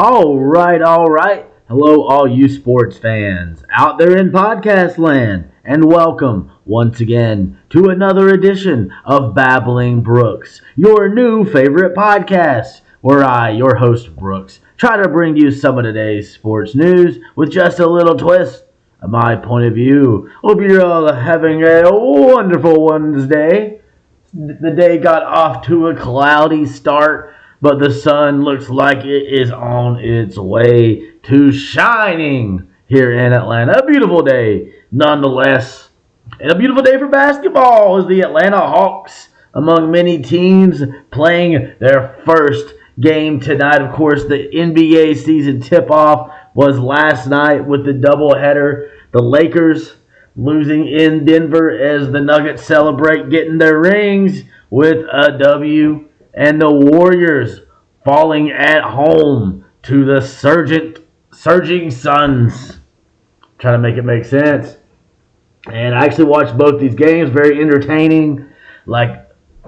All right, all right. Hello, all you sports fans out there in podcast land, and welcome once again to another edition of Babbling Brooks, your new favorite podcast, where I, your host Brooks, try to bring you some of today's sports news with just a little twist of my point of view. Hope you're all having a wonderful Wednesday. The day got off to a cloudy start, but the sun looks like it is on its way to shining here in Atlanta. A beautiful day, nonetheless. And a beautiful day for basketball as the Atlanta Hawks, among many teams, playing their first game tonight. Of course, the NBA season tip-off was last night with the doubleheader. The Lakers losing in Denver as the Nuggets celebrate getting their rings with a W. And the Warriors falling at home to the surging Suns. Trying to make it make sense. And I actually watched both these games. Very entertaining.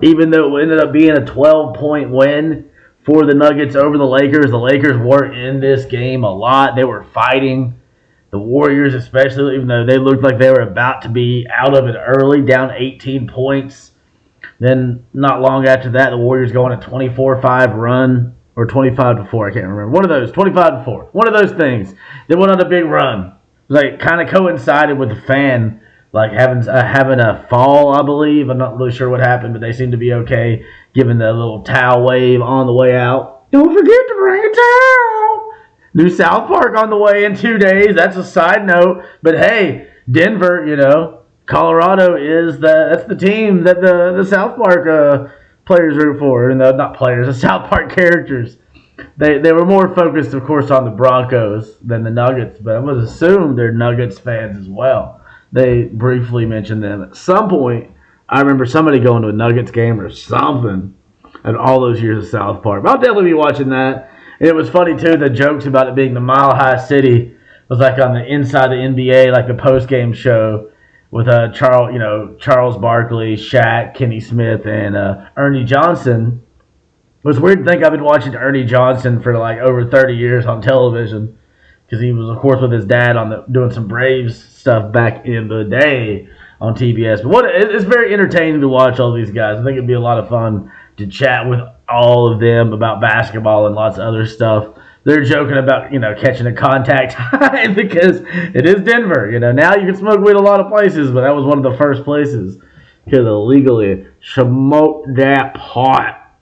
Even though it ended up being a 12-point win for the Nuggets over the Lakers weren't in this game a lot. They were fighting. The Warriors especially, even though they looked like they were about to be out of it early, down 18 points. Then not long after that, the Warriors go on a 24-5 run, or 25-4, I can't remember. One of those, 25-4. One of those things. They went on a big run. Kind of coincided with the fan, having a fall, I believe. I'm not really sure what happened, but they seem to be okay, giving the little towel wave on the way out. Don't forget to bring a towel. New South Park on the way in 2 days. That's a side note. But hey, Denver, Colorado that's the team that the South Park players root for. And not players, the South Park characters. They were more focused, of course, on the Broncos than the Nuggets. But I would assume they're Nuggets fans as well. They briefly mentioned them at some point. I remember somebody going to a Nuggets game or something in all those years of South Park. But I'll definitely be watching that. And it was funny, too, the jokes about it being the Mile High City was on the inside of the NBA, the post-game show with Charles Barkley, Shaq, Kenny Smith, and Ernie Johnson. It was weird to think I've been watching Ernie Johnson for over 30 years on television because he was, of course, with his dad doing some Braves stuff back in the day on TBS. But it's very entertaining to watch all these guys. I think it'd be a lot of fun to chat with all of them about basketball and lots of other stuff. They're joking about, catching a contact high because it is Denver. Now you can smoke weed a lot of places, but that was one of the first places to illegally smoke that pot.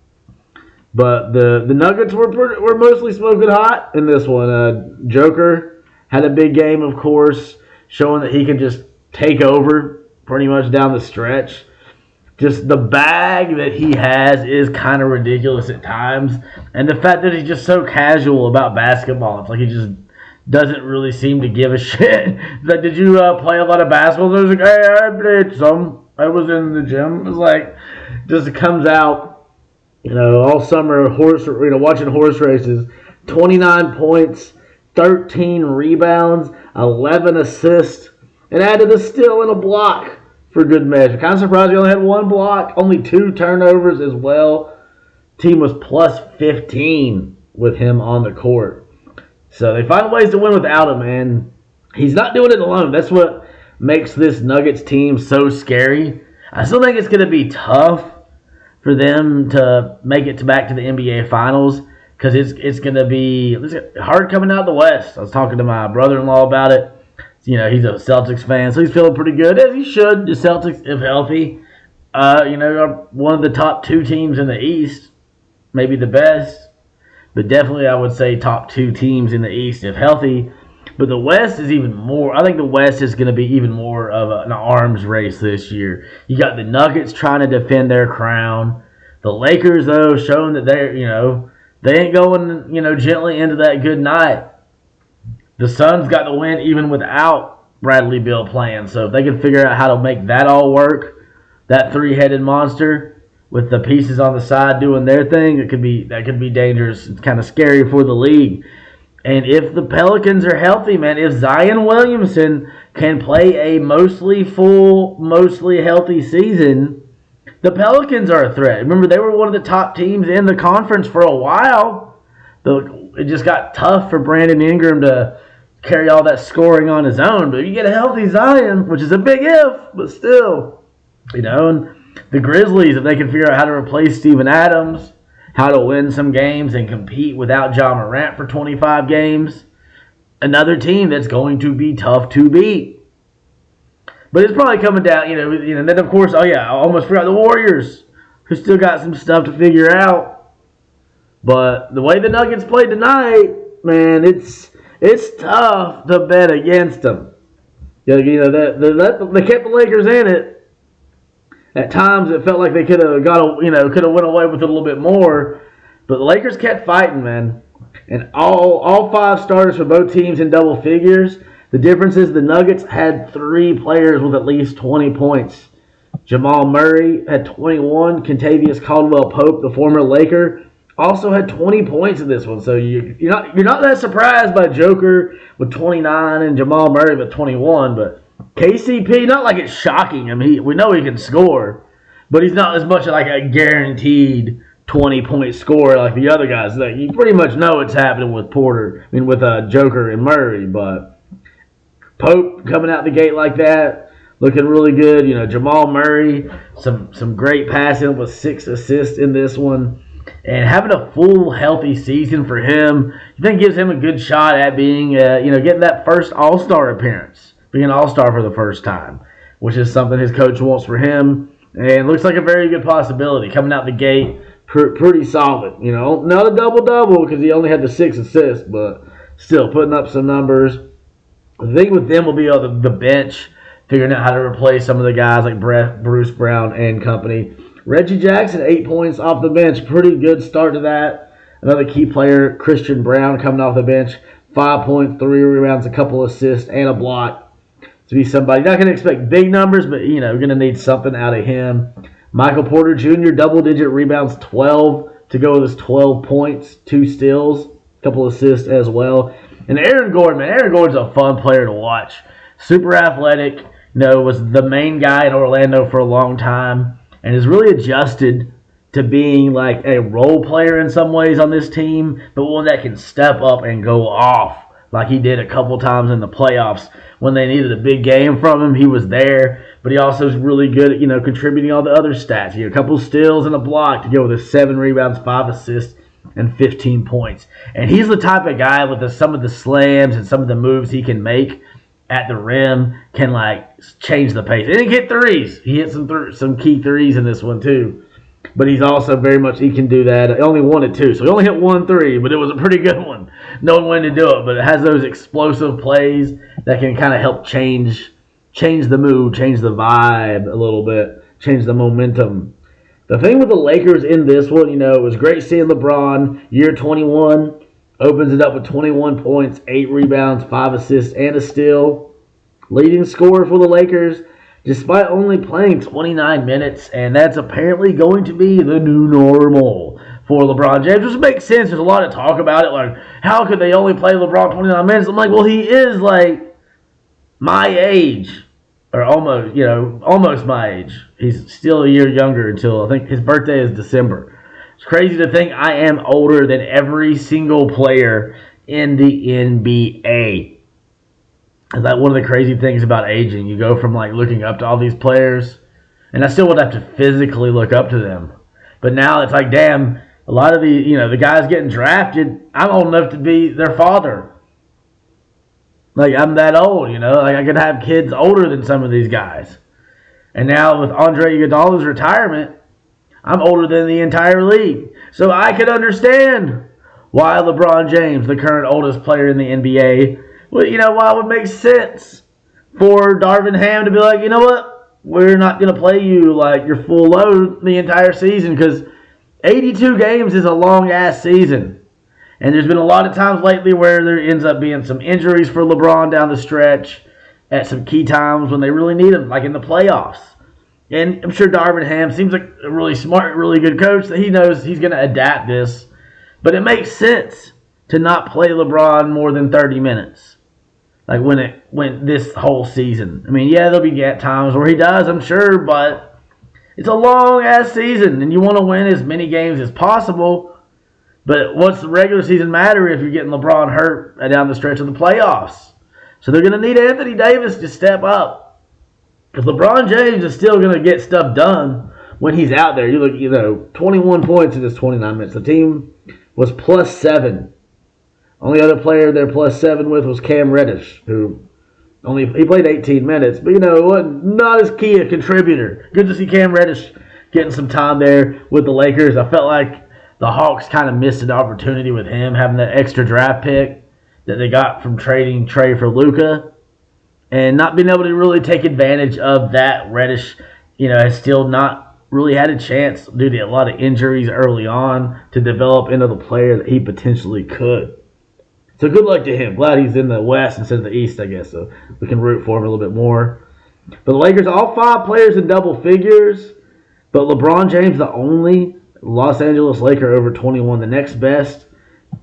But the Nuggets were mostly smoking hot in this one. Joker had a big game, of course, showing that he can just take over pretty much down the stretch. Just the bag that he has is kind of ridiculous at times. And the fact that he's just so casual about basketball. It's he just doesn't really seem to give a shit. Did you play a lot of basketball? I was hey, I played some. I was in the gym. It was just comes out, all summer, watching horse races. 29 points, 13 rebounds, 11 assists, and added a steal and a block. For good measure. Kind of surprised he only had one block, only 2 turnovers as well. Team was plus 15 with him on the court. So they find ways to win without him, and he's not doing it alone. That's what makes this Nuggets team so scary. I still think it's going to be tough for them to make it back to the NBA Finals because it's going to be hard coming out of the West. I was talking to my brother-in-law about it. He's a Celtics fan, so he's feeling pretty good, as he should. The Celtics, if healthy, are one of the top 2 teams in the East, maybe the best, but definitely I would say top 2 teams in the East if healthy. But the West is even more. I think the West is going to be even more of an arms race this year. You got the Nuggets trying to defend their crown. The Lakers, though, showing that they ain't going, gently into that good night. The Suns got the win even without Bradley Beal playing. So if they can figure out how to make that all work, that 3-headed monster with the pieces on the side doing their thing, that could be dangerous. It's kind of scary for the league. And if the Pelicans are healthy, man, if Zion Williamson can play a mostly full, mostly healthy season, the Pelicans are a threat. Remember, they were one of the top teams in the conference for a while. The it just got tough for Brandon Ingram to carry all that scoring on his own. But if you get a healthy Zion, which is a big if, but still, and the Grizzlies, if they can figure out how to replace Steven Adams, how to win some games and compete without Ja Morant for 25 games, another team that's going to be tough to beat. But it's probably coming down, and then of course, I almost forgot the Warriors, who still got some stuff to figure out. But the way the Nuggets played tonight, man, it's tough to bet against them. They kept the Lakers in it. At times, it felt like they could have went away with it a little bit more. But the Lakers kept fighting, man. And all 5 starters for both teams in double figures. The difference is the Nuggets had 3 players with at least 20 points. Jamal Murray had 21. Kentavious Caldwell-Pope, the former Laker, also had 20 points in this one. So you're not that surprised by Joker with 29 and Jamal Murray with 21. But KCP, not like it's shocking. I mean, we know he can score, but he's not as much like a guaranteed 20-point scorer like the other guys. Like, you pretty much know what's happening with with Joker and Murray. But Pope coming out the gate like that, looking really good. Jamal Murray, some great passing with 6 assists in this one. And having a full, healthy season for him, I think gives him a good shot at being, getting that first All-Star appearance, being an All-Star for the first time, which is something his coach wants for him. And looks like a very good possibility. Coming out the gate, pretty solid. Not a double-double because he only had the 6 assists, but still putting up some numbers. The thing with them will be on the bench, figuring out how to replace some of the guys like Bruce Brown and company. Reggie Jackson, 8 points off the bench. Pretty good start to that. Another key player, Christian Brown, coming off the bench. 5 points, 3 rebounds, a couple assists, and a block. To be somebody. Not going to expect big numbers, but, going to need something out of him. Michael Porter Jr., double-digit rebounds, 12 to go with his 12 points, 2 steals, a couple assists as well. And Aaron Gordon, man. Aaron Gordon's a fun player to watch. Super athletic. Was the main guy in Orlando for a long time. And has really adjusted to being like a role player in some ways on this team, but one that can step up and go off like he did a couple times in the playoffs. When they needed a big game from him, he was there, but he also is really good at, contributing all the other stats. He had a couple steals and a block to go with his 7 rebounds, 5 assists, and 15 points. And he's the type of guy with some of the slams and some of the moves he can make at the rim can change the pace. And he hit threes. He hit some key threes in this one too. But he's also very much, he can do that. He only wanted 2, so he only hit 1 3, but it was a pretty good one. Knowing when to do it, but it has those explosive plays that can kind of help change the mood, change the vibe a little bit, change the momentum. The thing with the Lakers in this one, it was great seeing LeBron, year 21, opens it up with 21 points, 8 rebounds, 5 assists, and a steal. Leading scorer for the Lakers, despite only playing 29 minutes, and that's apparently going to be the new normal for LeBron James, which makes sense. There's a lot of talk about it, like, how could they only play LeBron 29 minutes? I'm like, well, he is, my age, or almost my age. He's still a year younger until, I think, his birthday is December. It's crazy to think I am older than every single player in the NBA. Is that one of the crazy things about aging? You go from looking up to all these players, and I still would have to physically look up to them. But now it's like, damn, a lot of the guys getting drafted, I'm old enough to be their father. I'm that old, I could have kids older than some of these guys. And now with Andre Iguodala's retirement, I'm older than the entire league. So I could understand why LeBron James, the current oldest player in the NBA, why it would make sense for Darvin Ham to be like, you know what? We're not going to play you your full load the entire season because 82 games is a long-ass season. And there's been a lot of times lately where there ends up being some injuries for LeBron down the stretch at some key times when they really need him, like in the playoffs. And I'm sure Darvin Ham seems like a really smart, really good coach that he knows he's going to adapt this. But it makes sense to not play LeBron more than 30 minutes. When this whole season. I mean, there'll be times where he does, I'm sure, but it's a long-ass season, and you want to win as many games as possible. But what's the regular season matter if you're getting LeBron hurt down the stretch of the playoffs? So they're going to need Anthony Davis to step up. Because LeBron James is still going to get stuff done when he's out there. You look, 21 points in this 29 minutes. The team was +7. Only other player they're +7 with was Cam Reddish, who he played 18 minutes, but wasn't not as key a contributor. Good to see Cam Reddish getting some time there with the Lakers. I felt like the Hawks kind of missed an opportunity with him having that extra draft pick that they got from trading Trae for Luka, and not being able to really take advantage of that. Reddish, has still not really had a chance due to a lot of injuries early on to develop into the player that he potentially could. So good luck to him. Glad he's in the West instead of the East, I guess, so we can root for him a little bit more. But the Lakers, all 5 players in double figures, but LeBron James, the only Los Angeles Laker over 21, the next best.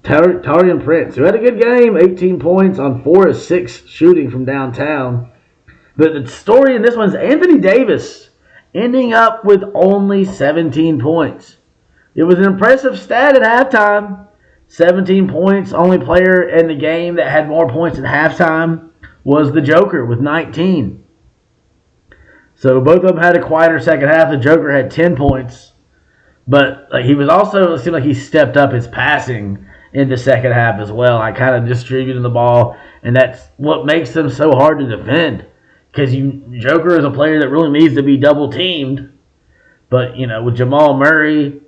Taurean Prince, who had a good game, 18 points on 4 of 6 shooting from downtown. But the story in this one is Anthony Davis ending up with only 17 points. It was an impressive stat at halftime. 17 points, only player in the game that had more points at halftime was the Joker with 19. So both of them had a quieter second half. The Joker had 10 points. But he was also, it seemed like he stepped up his passing in the second half as well. I kind of distributed the ball, and that's what makes them so hard to defend. Because Joker is a player that really needs to be double-teamed. But, with Jamal Murray,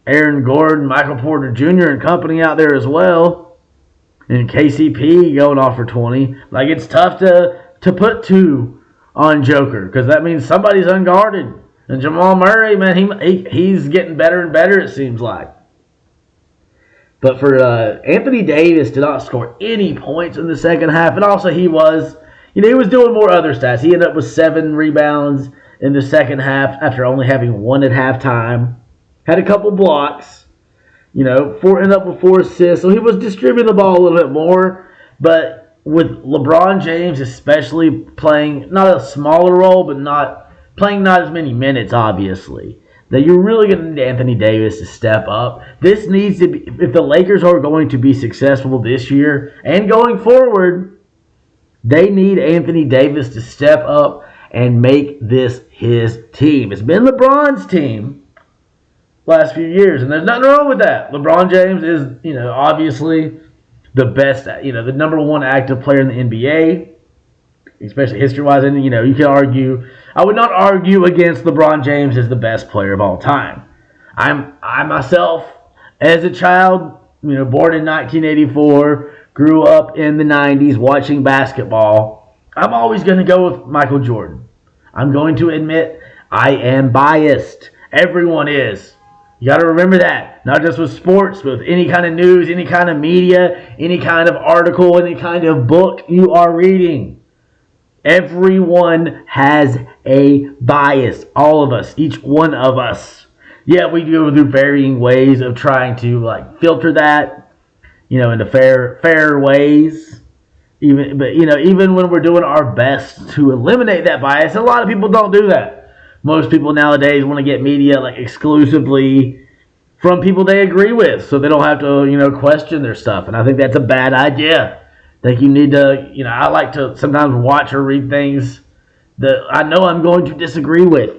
Aaron Gordon, Michael Porter Jr. and company out there as well, and KCP going off for 20. It's tough to put 2 on Joker because that means somebody's unguarded. And Jamal Murray, man, he's getting better and better, it seems like. But for Anthony Davis to not score any points in the second half, and also he was doing more other stats. He ended up with 7 rebounds in the second half after only having 1 at halftime. Had a couple blocks, ended up with 4 assists. So he was distributing the ball a little bit more. But with LeBron James especially playing not a smaller role, but not as many minutes, obviously, that you're really going to need Anthony Davis to step up. This needs to be, if the Lakers are going to be successful this year and going forward, they need Anthony Davis to step up and make this his team. It's been LeBron's team last few years, and there's nothing wrong with that. LeBron James is, obviously the best, the number 1 active player in the NBA, especially history-wise. And, you can argue, I would not argue against LeBron James as the best player of all time. I myself, as a child, born in 1984, grew up in the 90s watching basketball. I'm always going to go with Michael Jordan. I'm going to admit I am biased. Everyone is. You got to remember that. Not just with sports, but with any kind of news, any kind of media, any kind of article, any kind of book you are reading. Everyone has a bias. All of us. Each one of us. Yeah, we go through varying ways of trying to filter that, into fair ways. Even when we're doing our best to eliminate that bias, a lot of people don't do that. Most people nowadays want to get media exclusively from people they agree with, so they don't have to question their stuff. And I think that's a bad idea. I think you need to I like to sometimes watch or read things that I know I'm going to disagree with.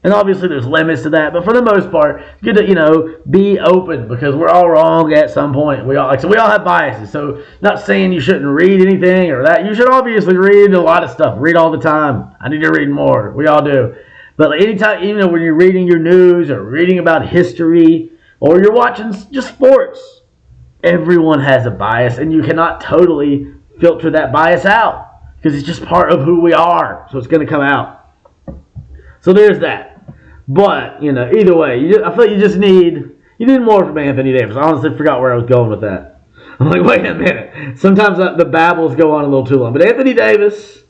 And obviously there's limits to that, but for the most part, it's good to be open, because we're all wrong at some point. We all have biases. So not saying you shouldn't read anything or that. You should obviously read a lot of stuff. Read all the time. I need to read more. We all do. But anytime, when you're reading your news or reading about history or you're watching just sports, everyone has a bias, and you cannot totally filter that bias out because it's just part of who we are. So it's going to come out. So there's that. But, either way, I feel like you need more from Anthony Davis. I honestly forgot where I was going with that. I'm like, wait a minute. Sometimes the babbles go on a little too long. But Anthony Davis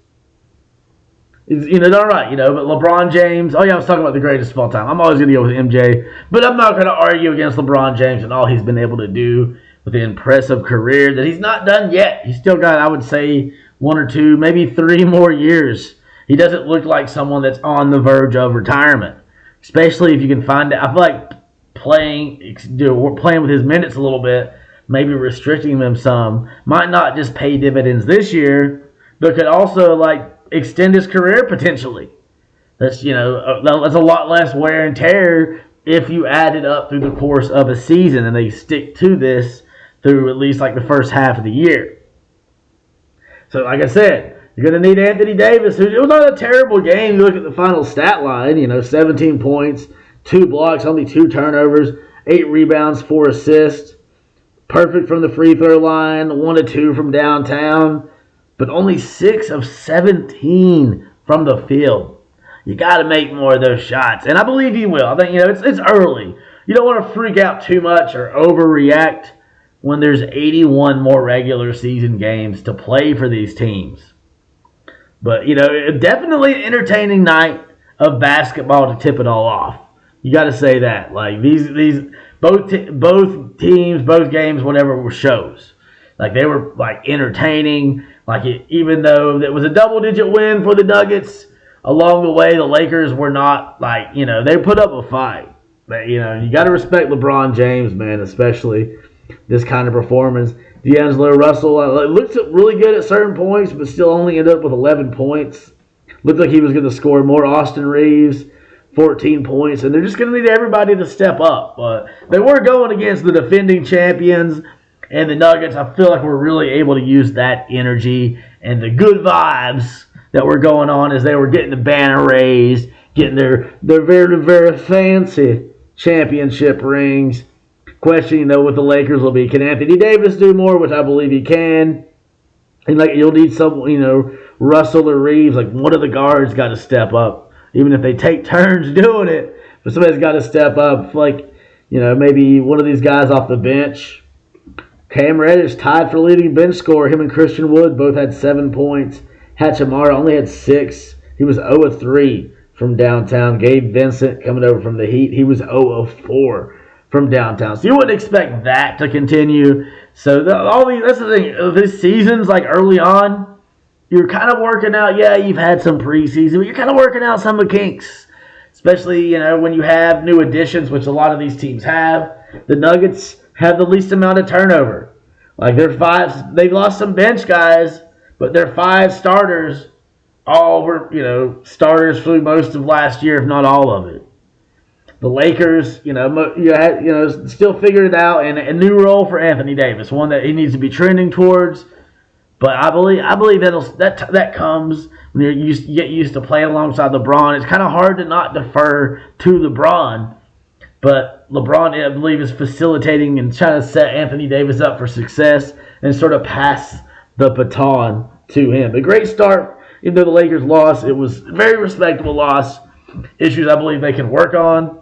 is, all right, but LeBron James, I was talking about the greatest of all time. I'm always going to go with MJ. But I'm not going to argue against LeBron James and all he's been able to do with the impressive career that he's not done yet. He's still got, I would say, 1 or 2, maybe 3 more years. He doesn't look like someone that's on the verge of retirement. Especially if you can find it. I feel like playing with his minutes a little bit, maybe restricting them some, might not just pay dividends this year, but could also like extend his career potentially. That's that's a lot less wear and tear if you add it up through the course of a season and they stick to this through at least like the first half of the year. So like I said, you're going to need Anthony Davis. It was not a terrible game. You look at the final stat line, 17 points, 2 blocks, only 2 turnovers, 8 rebounds, 4 assists. Perfect from the free throw line, 1 of 2 from downtown, but only 6 of 17 from the field. You got to make more of those shots, and I believe he will. I think it's early. You don't want to freak out too much or overreact when there's 81 more regular season games to play for these teams. But definitely an entertaining night of basketball to tip it all off. You got to say that. Like these both teams, both games, whatever, were shows. Like they were like entertaining. Like even though it was a double-digit win for the Nuggets, along the way the Lakers were not like they put up a fight. But you got to respect LeBron James, man, especially this kind of performance. D'Angelo Russell looked really good at certain points, but still only ended up with 11 points. Looked like he was going to score more. Austin Reeves, 14 points, and they're just going to need everybody to step up. But they were going against the defending champions, and the Nuggets, I feel like we're really able to use that energy and the good vibes that were going on as they were getting the banner raised, getting their very, very fancy championship rings. Question, with the Lakers will be, can Anthony Davis do more, which I believe he can. And you'll need some, Russell or Reeves, like one of the guards got to step up. Even if they take turns doing it, but somebody's got to step up. Maybe one of these guys off the bench. Cam Reddish tied for leading bench scorer. Him and Christian Wood both had 7 points. Hachimura only had 6. He was 0 of 3 from downtown. Gabe Vincent coming over from the Heat. He was 0 of 4 from downtown. So you wouldn't expect that to continue. So that's the thing. This season's like early on, you're kind of working out. Yeah, you've had some preseason, but you're kind of working out some of the kinks. Especially, when you have new additions, which a lot of these teams have. The Nuggets have the least amount of turnover. Like they've lost some bench guys, but their 5 starters all were, starters through most of last year, if not all of it. The Lakers, still figured it out, and a new role for Anthony Davis, one that he needs to be trending towards. But I believe that comes when you get used to playing alongside LeBron. It's kind of hard to not defer to LeBron, but LeBron, I believe, is facilitating and trying to set Anthony Davis up for success and sort of pass the baton to him. A great start, even though the Lakers lost. It was a very respectable loss. Issues I believe they can work on.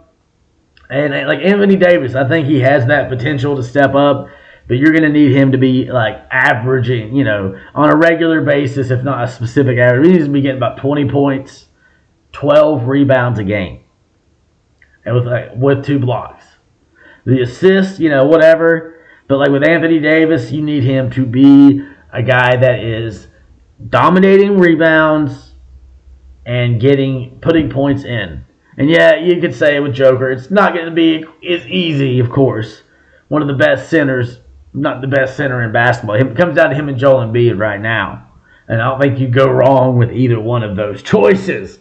And like Anthony Davis, I think he has that potential to step up, but you're going to need him to be like averaging, on a regular basis, if not a specific average. He needs to be getting about 20 points, 12 rebounds a game, and with 2 blocks. The assists, whatever. But like with Anthony Davis, you need him to be a guy that is dominating rebounds and putting points in. And yeah, you could say with Joker, it's not going to be as easy, of course. One of the best centers, not the best center in basketball. It comes down to him and Joel Embiid right now. And I don't think you go wrong with either one of those choices.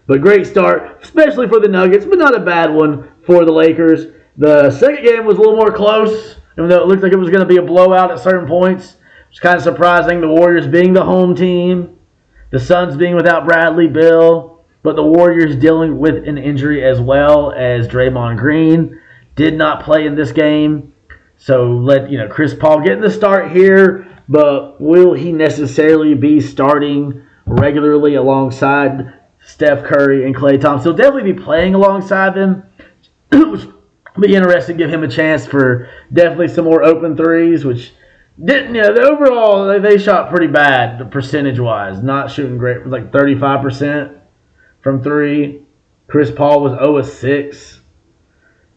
But great start, especially for the Nuggets, but not a bad one for the Lakers. The second game was a little more close, even though it looked like it was going to be a blowout at certain points. It's kind of surprising, the Warriors being the home team, the Suns being without Bradley Beal. But the Warriors dealing with an injury as well as Draymond Green did not play in this game. So let Chris Paul getting the start here, but will he necessarily be starting regularly alongside Steph Curry and Klay Thompson? He'll definitely be playing alongside them. Which will be interesting to give him a chance for definitely some more open threes, which didn't, overall they shot pretty bad percentage-wise. Not shooting great, like 35%. From 3. Chris Paul was 0 of 6.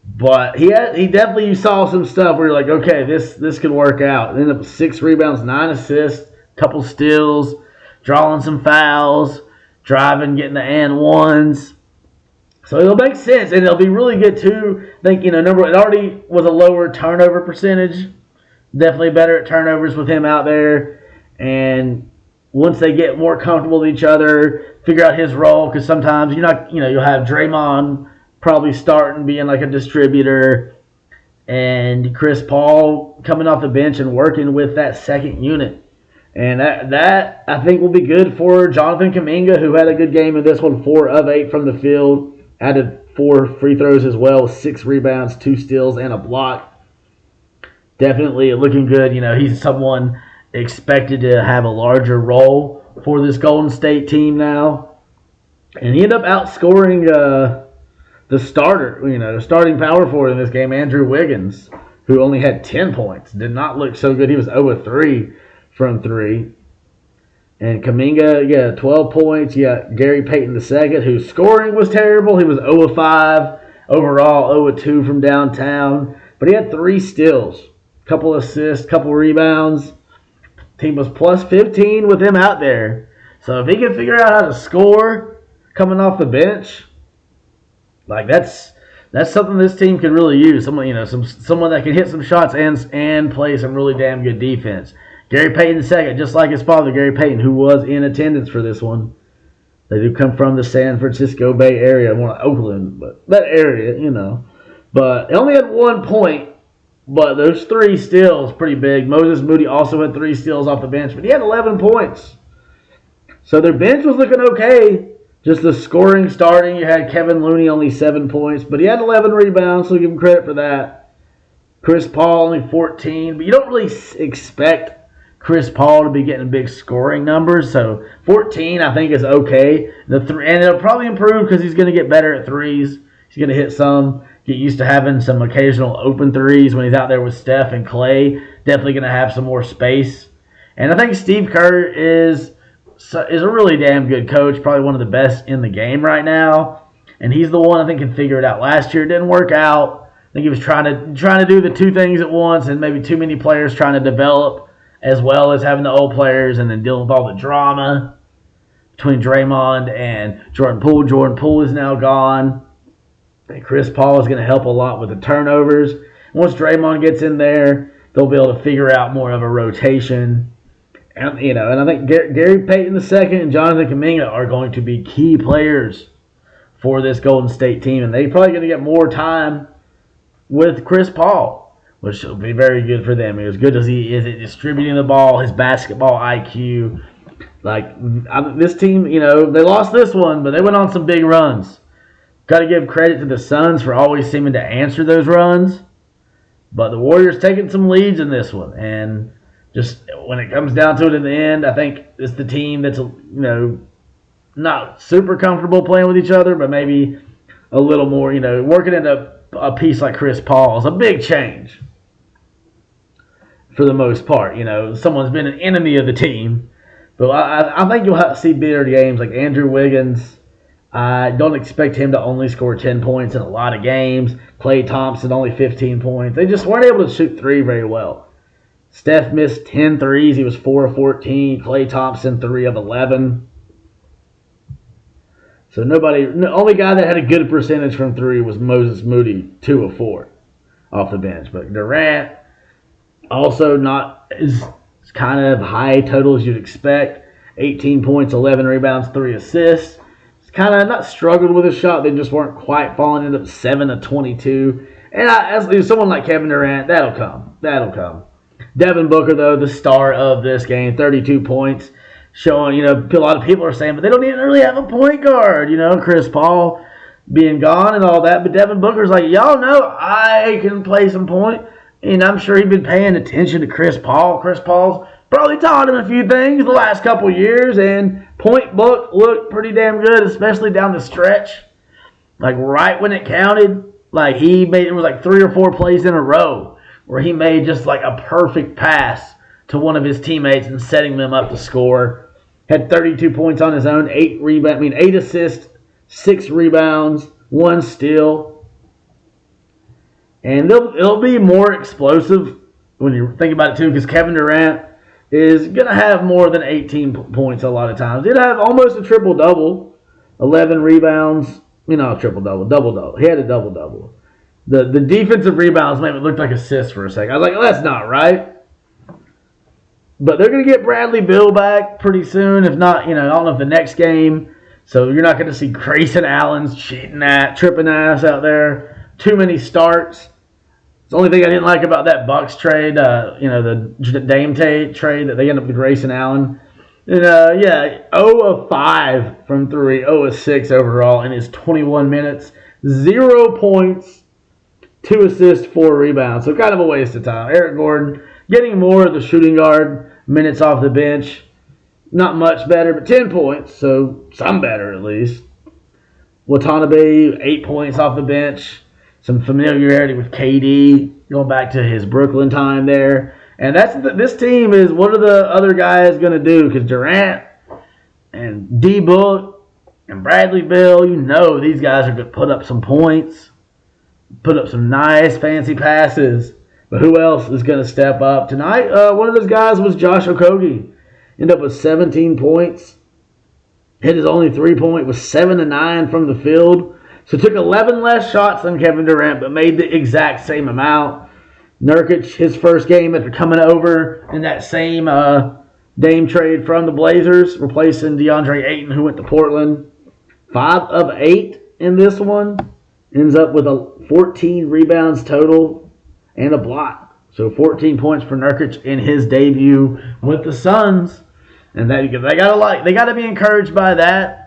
But he definitely, you saw some stuff where you're like, okay, this could work out. Ended up with 6 rebounds, 9 assists, couple steals, drawing some fouls, driving, getting the and ones. So it'll make sense, and it'll be really good too. I think, it already was a lower turnover percentage. Definitely better at turnovers with him out there. And once they get more comfortable with each other, figure out his role, because sometimes you'll have Draymond probably starting being like a distributor, and Chris Paul coming off the bench and working with that second unit. And that I think will be good for Jonathan Kuminga, who had a good game in this one, 4 of 8 from the field, added 4 free throws as well, 6 rebounds, 2 steals, and a block. Definitely looking good. He's someone expected to have a larger role for this Golden State team now. And he ended up outscoring the starter, the starting power forward in this game, Andrew Wiggins, who only had 10 points. Did not look so good. He was 0 of 3 from 3. And Kuminga, 12 points. You got Gary Payton II, whose scoring was terrible. He was 0 of 5 overall, 0 of 2 from downtown. But he had 3 steals, couple assists, couple rebounds. Team was plus 15 with him out there. So if he can figure out how to score coming off the bench, like that's something this team can really use. Someone that can hit some shots and play some really damn good defense. Gary Payton II, just like his father, Gary Payton, who was in attendance for this one. They do come from the San Francisco Bay Area, more like Oakland, but that area, But he only had 1 point, but those 3 steals pretty big. Moses Moody also had 3 steals off the bench, but he had 11 points. So their bench was looking okay. Just the scoring starting, you had Kevin Looney only 7 points, but he had 11 rebounds, so give him credit for that. Chris Paul only 14, but you don't really expect Chris Paul to be getting big scoring numbers, so 14 I think is okay. And it'll probably improve because he's going to get better at threes. He's going to hit some, get used to having some occasional open threes when he's out there with Steph and Clay. Definitely going to have some more space. And I think Steve Kerr is a really damn good coach, probably one of the best in the game right now. And he's the one I think can figure it out. Last year it didn't work out. I think he was trying to do the 2 things at once, and maybe too many players trying to develop, as well as having the old players and then dealing with all the drama between Draymond and Jordan Poole. Jordan Poole is now gone. And Chris Paul is going to help a lot with the turnovers. Once Draymond gets in there, they'll be able to figure out more of a rotation. And I think Gary Payton II and Jonathan Kuminga are going to be key players for this Golden State team. And they're probably going to get more time with Chris Paul, which will be very good for them. As good as he is at distributing the ball, his basketball IQ. This team, they lost this one, but they went on some big runs. Got to give credit to the Suns for always seeming to answer those runs. But the Warriors taking some leads in this one. And just when it comes down to it in the end, I think it's the team that's, not super comfortable playing with each other, but maybe a little more, working into a piece like Chris Paul is a big change for the most part. Someone's been an enemy of the team. But I think you'll see better games like Andrew Wiggins. I don't expect him to only score 10 points in a lot of games. Klay Thompson only 15 points. They just weren't able to shoot 3 very well. Steph missed 10 threes. He was 4 of 14. Klay Thompson 3 of 11. So the only guy that had a good percentage from 3 was Moses Moody, 2 of 4 off the bench. But Durant also not as kind of high total as you'd expect. 18 points, 11 rebounds, 3 assists. It's kind of not struggled with his shot. They just weren't quite falling. Ended up 7 of 22. And as someone like Kevin Durant, that'll come. Devin Booker, though, the star of this game, 32 points. Showing, a lot of people are saying, but they don't even really have a point guard, Chris Paul being gone and all that. But Devin Booker's like, y'all know I can play some point. And I'm sure he's been paying attention to Chris Paul. Chris Paul's probably taught him a few things the last couple years. And point book looked pretty damn good, especially down the stretch. Like right when it counted, it was like 3 or 4 plays in a row where he made just like a perfect pass to one of his teammates and setting them up to score. Had 32 points on his own, 8 assists, 6 rebounds, 1 steal. And it'll be more explosive when you think about it too, because Kevin Durant is going to have more than 18 points a lot of times. He'll have almost a triple-double, 11 rebounds, triple-double, double-double. He had a double-double. The defensive rebounds made it look like assists for a second. I was like, oh, that's not right. But they're going to get Bradley Beal back pretty soon. If not, I don't know if the next game. So you're not going to see Grayson Allen's tripping ass out there. Too many starts. The only thing I didn't like about that Bucks trade, the Dame trade that they ended up with Grayson Allen. And, 0 of 5 from 3, 0 of 6 overall in his 21 minutes. 0 points, 2 assists, 4 rebounds. So kind of a waste of time. Eric Gordon getting more of the shooting guard minutes off the bench. Not much better, but 10 points, so some better at least. Watanabe, 8 points off the bench. Some familiarity with KD, going back to his Brooklyn time there. And this team is, what are the other guys going to do? Because Durant and D-Book and Bradley Beal, these guys are going to put up some points, put up some nice, fancy passes. But who else is going to step up? Tonight, one of those guys was Josh Okogie. Ended up with 17 points. Hit his only 3-point, was 7-9 from the field. So took 11 less shots than Kevin Durant, but made the exact same amount. Nurkic, his first game after coming over in that same Dame trade from the Blazers, replacing DeAndre Ayton, who went to Portland. 5 of 8 in this one. Ends up with 14 rebounds total and a block. So 14 points for Nurkic in his debut with the Suns. And they gotta be encouraged by that.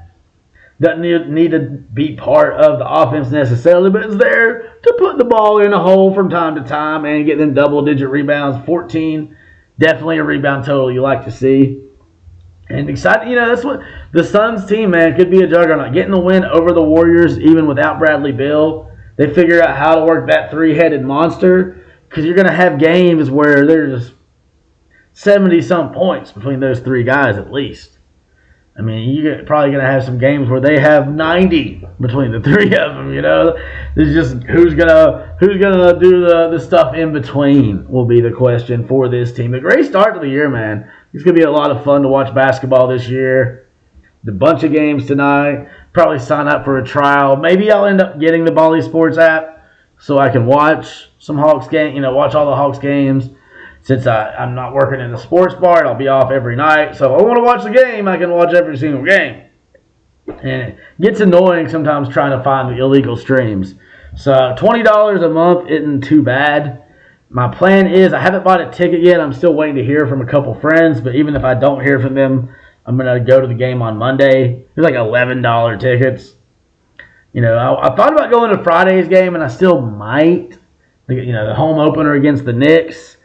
Doesn't need to be part of the offense necessarily, but it's there to put the ball in a hole from time to time and get them double-digit rebounds. 14, definitely a rebound total you like to see. And excited, that's what the Suns team, man, could be a juggernaut. Getting the win over the Warriors, even without Bradley Beal. They figure out how to work that three-headed monster, because you're going to have games where there's 70-some points between those three guys at least. I mean, you're probably going to have some games where they have 90 between the three of them, It's just who's gonna do the stuff in between will be the question for this team. A great start to the year, man. It's going to be a lot of fun to watch basketball this year. A bunch of games tonight. Probably sign up for a trial. Maybe I'll end up getting the Bally Sports app so I can watch some Hawks game, watch all the Hawks games. Since I'm not working in the sports bar, I'll be off every night. So if I want to watch the game, I can watch every single game. And it gets annoying sometimes trying to find the illegal streams. So $20 a month isn't too bad. My plan is, I haven't bought a ticket yet. I'm still waiting to hear from a couple friends. But even if I don't hear from them, I'm going to go to the game on Monday. There's like $11 tickets. I thought about going to Friday's game, and I still might. The home opener against the Knicks.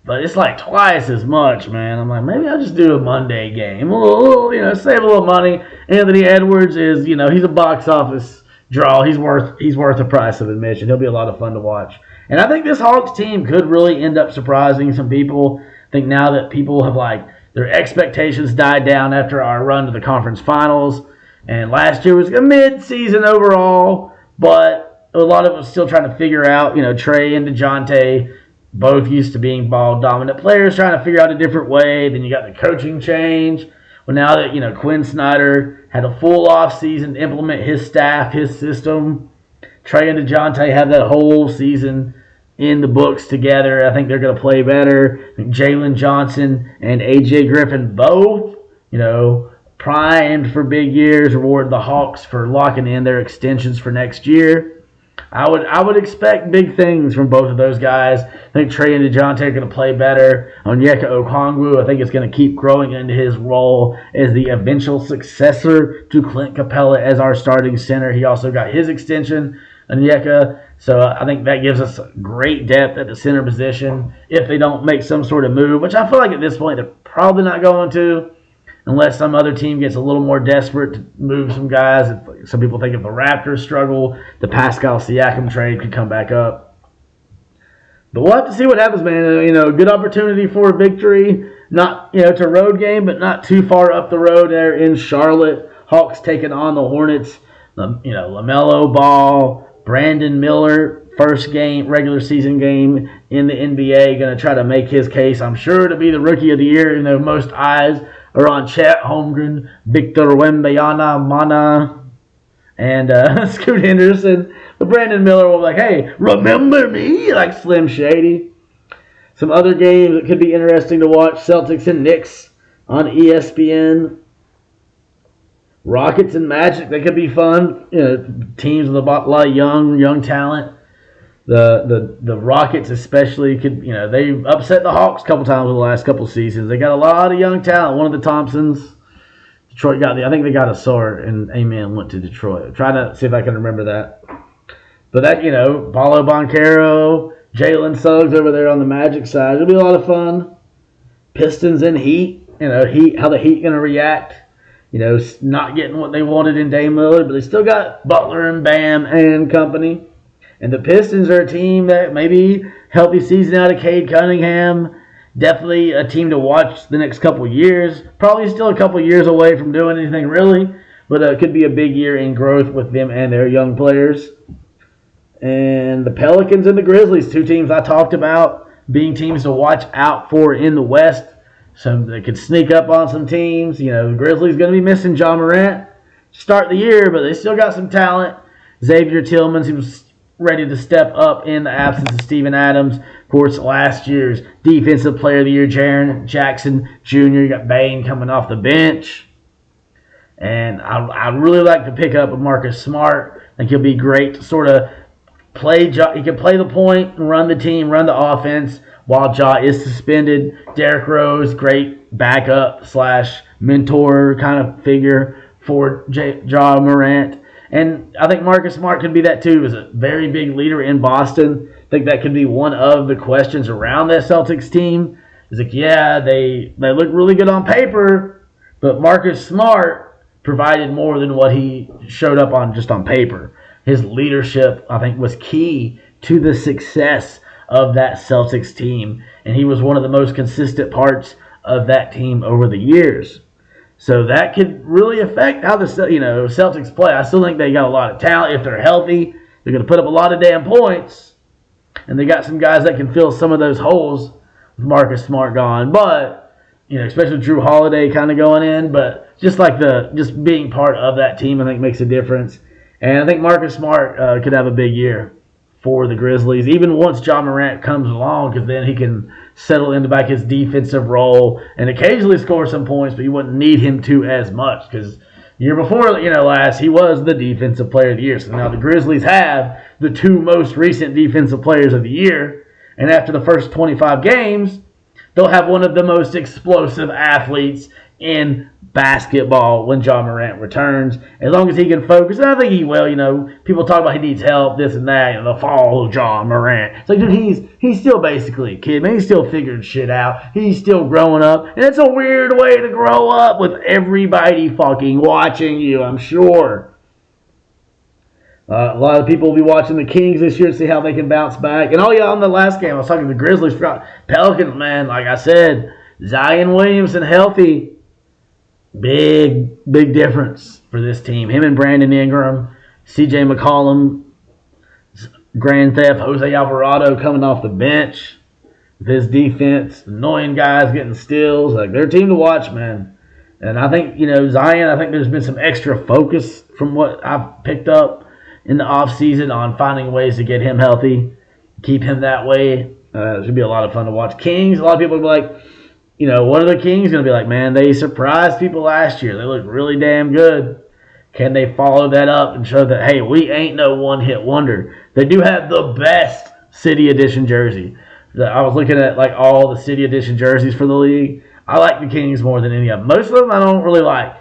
But it's like twice as much, man. I'm like, maybe I'll just do a Monday game. Save a little money. Anthony Edwards is, he's a box office draw. He's worth the price of admission. He'll be a lot of fun to watch. And I think this Hawks team could really end up surprising some people. I think now that people have, their expectations died down after our run to the conference finals. And last year was a mid-season overall. But a lot of us still trying to figure out, Trae and Dejounte, both used to being ball-dominant players, trying to figure out a different way. Then you got the coaching change. Well, now that, Quinn Snyder had a full off-season to implement his staff, his system, Trae and Dejounte have that whole season in the books together. I think they're going to play better. I think Jalen Johnson and AJ Griffin both, primed for big years, reward the Hawks for locking in their extensions for next year. I would expect big things from both of those guys. I think Trae and Dejounte are going to play better. Onyeka Okongwu, I think it's going to keep growing into his role as the eventual successor to Clint Capella as our starting center. He also got his extension, Onyeka. So I think that gives us great depth at the center position if they don't make some sort of move, which I feel like at this point they're probably not going to. Unless some other team gets a little more desperate to move some guys. Some people think if the Raptors struggle, the Pascal Siakam trade could come back up. But we'll have to see what happens, man. Good opportunity for a victory. Not, it's a road game, but not too far up the road there in Charlotte. Hawks taking on the Hornets. Lamelo Ball, Brandon Miller, first game, regular season game in the NBA. Going to try to make his case, I'm sure, to be the Rookie of the Year. Most eyes are on Chet Holmgren, Victor Wembanyama, And Scoot Henderson, but Brandon Miller will be like, hey, remember me? Like Slim Shady. Some other games that could be interesting to watch. Celtics and Knicks on ESPN. Rockets and Magic, they could be fun. Teams with a lot of young talent. The Rockets especially could, they upset the Hawks a couple times in the last couple seasons. They got a lot of young talent. One of the Thompsons, Detroit I think they got a sword, and Amen went to Detroit. Try to see if I can remember that. But that, Paulo Banchero, Jalen Suggs over there on the Magic side. It'll be a lot of fun. Pistons and Heat. How the Heat going to react. Not getting what they wanted in Dame Lillard, but they still got Butler and Bam and company. And the Pistons are a team that maybe healthy season out of Cade Cunningham. Definitely a team to watch the next couple years. Probably still a couple years away from doing anything really, but it could be a big year in growth with them and their young players. And the Pelicans and the Grizzlies, two teams I talked about being teams to watch out for in the West. So they could sneak up on some teams. The Grizzlies going to be missing Ja Morant start the year, but they still got some talent. Xavier Tillman seems ready to step up in the absence of Steven Adams. Of course, last year's Defensive Player of the Year, Jaren Jackson Jr. You got Bane coming off the bench. And I'd really like to pick up a Marcus Smart. I think he'll be great to sort of play. He can play the point, run the team, run the offense while Ja is suspended. Derrick Rose, great backup / mentor kind of figure for Ja Morant. And I think Marcus Smart could be that too. He's a very big leader in Boston. I think that could be one of the questions around that Celtics team. Is like, yeah, they look really good on paper, but Marcus Smart provided more than what he showed up on just on paper. His leadership, I think, was key to the success of that Celtics team, and he was one of the most consistent parts of that team over the years. So that could really affect how the Celtics play. I still think they got a lot of talent. If they're healthy, they're going to put up a lot of damn points. And they got some guys that can fill some of those holes with Marcus Smart gone. But, especially Drew Holiday kind of going in. But just being part of that team, I think makes a difference. And I think Marcus Smart could have a big year for the Grizzlies, even once Ja Morant comes along, because then he can settle into back his defensive role and occasionally score some points, but you wouldn't need him to as much because year before, last, he was the Defensive Player of the Year. So now the Grizzlies have the two most recent Defensive Players of the Year, and after the first 25 games, they'll have one of the most explosive athletes in basketball when Ja Morant returns, as long as he can focus. And I think he will. People talk about he needs help, this and that, the fall of Ja Morant. It's like, dude, he's still basically a kid, man. He's still figuring shit out. He's still growing up. And it's a weird way to grow up with everybody fucking watching you, I'm sure. A lot of people will be watching the Kings this year to see how they can bounce back. And on the last game, I was talking to the Grizzlies. Pelicans, man, like I said, Zion Williamson healthy. Big difference for this team. Him and Brandon Ingram, C.J. McCollum, Grand Theft, Jose Alvarado coming off the bench with his defense, annoying guys getting steals. Like, they're a team to watch, man. And I think, Zion, I think there's been some extra focus from what I've picked up in the offseason on finding ways to get him healthy, keep him that way. It should be a lot of fun to watch. Kings, a lot of people will be like, what are the Kings going to be like? Man, they surprised people last year. They looked really damn good. Can they follow that up and show that, hey, we ain't no one-hit wonder? They do have the best City Edition jersey. I was looking at all the City Edition jerseys for the league. I like the Kings more than any of them. Most of them I don't really like.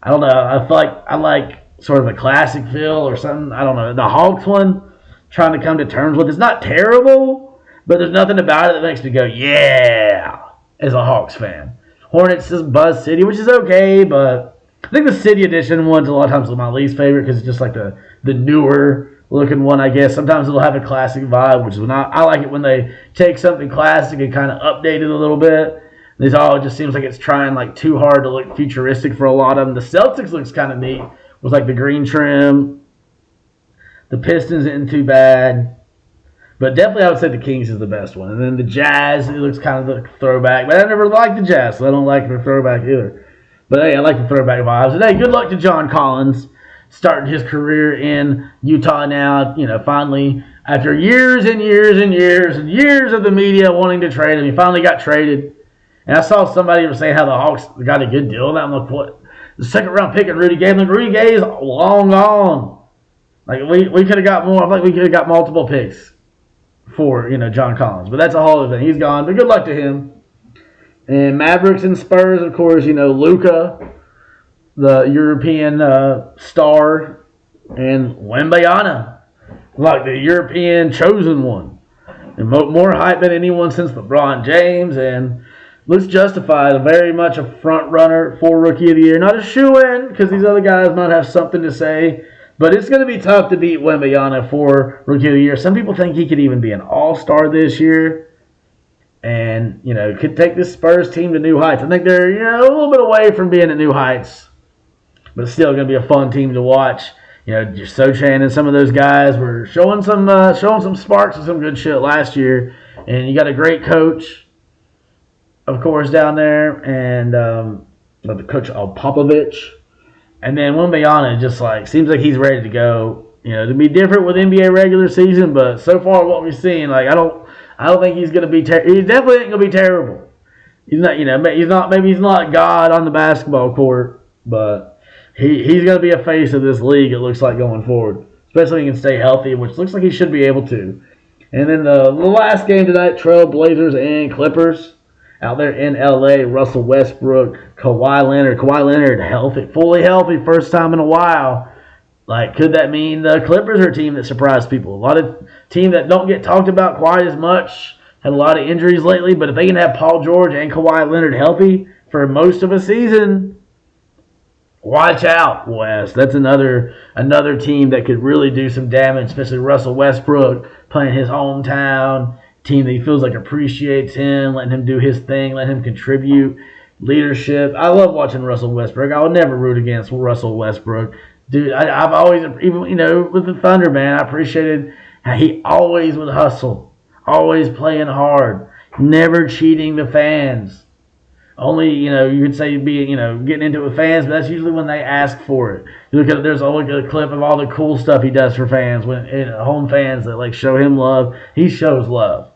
I don't know. I feel like I like sort of a classic feel or something. I don't know. The Hawks one, trying to come to terms with, it's not terrible, but there's nothing about it that makes me go, yeah, as a Hawks fan. Hornets is Buzz City, which is okay, but I think the City Edition one's a lot of times my least favorite because it's just like the newer looking one, I guess. Sometimes it'll have a classic vibe, which is when I like it when they take something classic and kind of update it a little bit. It just seems like it's trying too hard to look futuristic for a lot of them. The Celtics looks kind of neat with the green trim. The Pistons isn't too bad. But definitely I would say the Kings is the best one. And then the Jazz, it looks kind of like a throwback. But I never liked the Jazz, so I don't like the throwback either. But hey, I like the throwback vibes. And hey, good luck to John Collins. starting his career in Utah now. Finally, after years and years and years and years of the media wanting to trade him, he finally got traded. And I saw somebody was saying how the Hawks got a good deal. And I'm like, what? The second round pick and Rudy Gay. Like, Rudy Gay is long gone. Like, we could have got more. I think we could have got multiple picks for, John Collins. But that's a whole other thing. He's gone. But good luck to him. And Mavericks and Spurs, of course, Luka, the European star, and Wembanyama, like the European chosen one. And more hype than anyone since LeBron James. And looks justified, very much a front runner for Rookie of the Year. Not a shoe-in, because these other guys might have something to say. But it's going to be tough to beat Wembanyama for Rookie of the Year. Some people think he could even be an all-star this year. And, could take this Spurs team to new heights. I think they're, a little bit away from being at new heights. But it's still going to be a fun team to watch. Sochan and some of those guys were showing some sparks of some good shit last year. And you got a great coach, of course, down there. And the coach, Popovich. And then Wembanyama just seems like he's ready to go. To be different with NBA regular season, but so far what we've seen, I don't think he's gonna be. He definitely ain't gonna be terrible. He's not. Maybe he's not God on the basketball court, but he's gonna be a face of this league. It looks like going forward, especially if he can stay healthy, which looks like he should be able to. And then the last game tonight, Trail Blazers and Clippers. Out there in LA, Russell Westbrook, Kawhi Leonard. Kawhi Leonard healthy, fully healthy, first time in a while. Could that mean the Clippers are a team that surprised people? A lot of team that don't get talked about quite as much. Had a lot of injuries lately, but if they can have Paul George and Kawhi Leonard healthy for most of a season, watch out, West. That's another team that could really do some damage, especially Russell Westbrook playing his hometown. Team that he feels like appreciates him, letting him do his thing, letting him contribute, leadership. I love watching Russell Westbrook. I would never root against Russell Westbrook. Dude, I've always, even, with the Thunder, man, I appreciated how he always would hustle, always playing hard, never cheating the fans. Only, you could say getting into it with fans, but that's usually when they ask for it. There's always a clip of all the cool stuff he does for fans, when home fans that show him love. He shows love.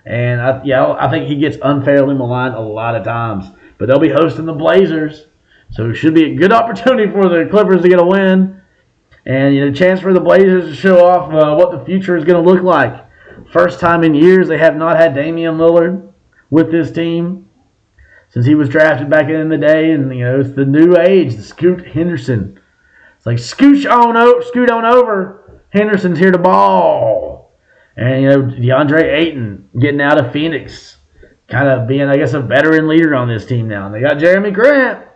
And I think he gets unfairly maligned a lot of times. But they'll be hosting the Blazers, so it should be a good opportunity for the Clippers to get a win, and a chance for the Blazers to show off what the future is going to look like. First time in years they have not had Damian Lillard with this team since he was drafted back in the day, and it's the new age, the Scoot Henderson. It's like scoot on over. Henderson's here to ball. And, DeAndre Ayton getting out of Phoenix, kind of being, I guess, a veteran leader on this team now. And they got Jeremy Grant,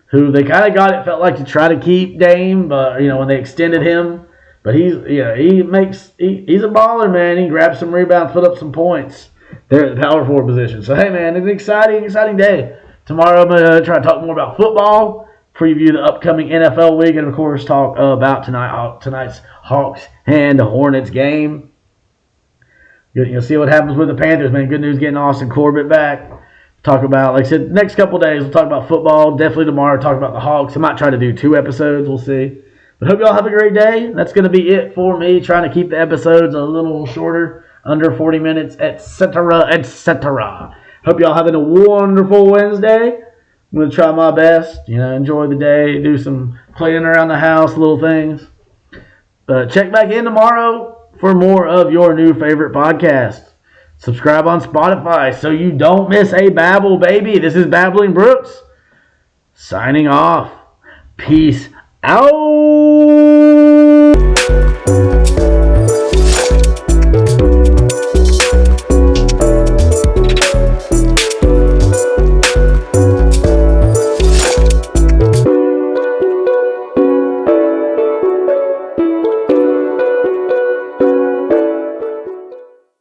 who they kind of got, it felt like, to try to keep Dame, but, when they extended him. But he's a baller, man. He grabs some rebounds, put up some points there at the power forward position. So, hey, man, it's an exciting day. Tomorrow I'm going to try to talk more about football, preview the upcoming NFL week, and, of course, talk about tonight's Hawks and Hornets game. You'll see what happens with the Panthers, man. Good news getting Austin Corbett back. Talk about, like I said, next couple days we'll talk about football. Definitely tomorrow talk about the Hawks. I might try to do 2 episodes. We'll see. But hope y'all have a great day. That's going to be it for me. Trying to keep the episodes a little shorter, under 40 minutes, etc., etc. Hope y'all having a wonderful Wednesday. I'm going to try my best. Enjoy the day. Do some cleaning around the house, little things. Check back in tomorrow for more of your new favorite podcast. Subscribe on Spotify so you don't miss a babble, baby. This is Babbling Brooks signing off. Peace out.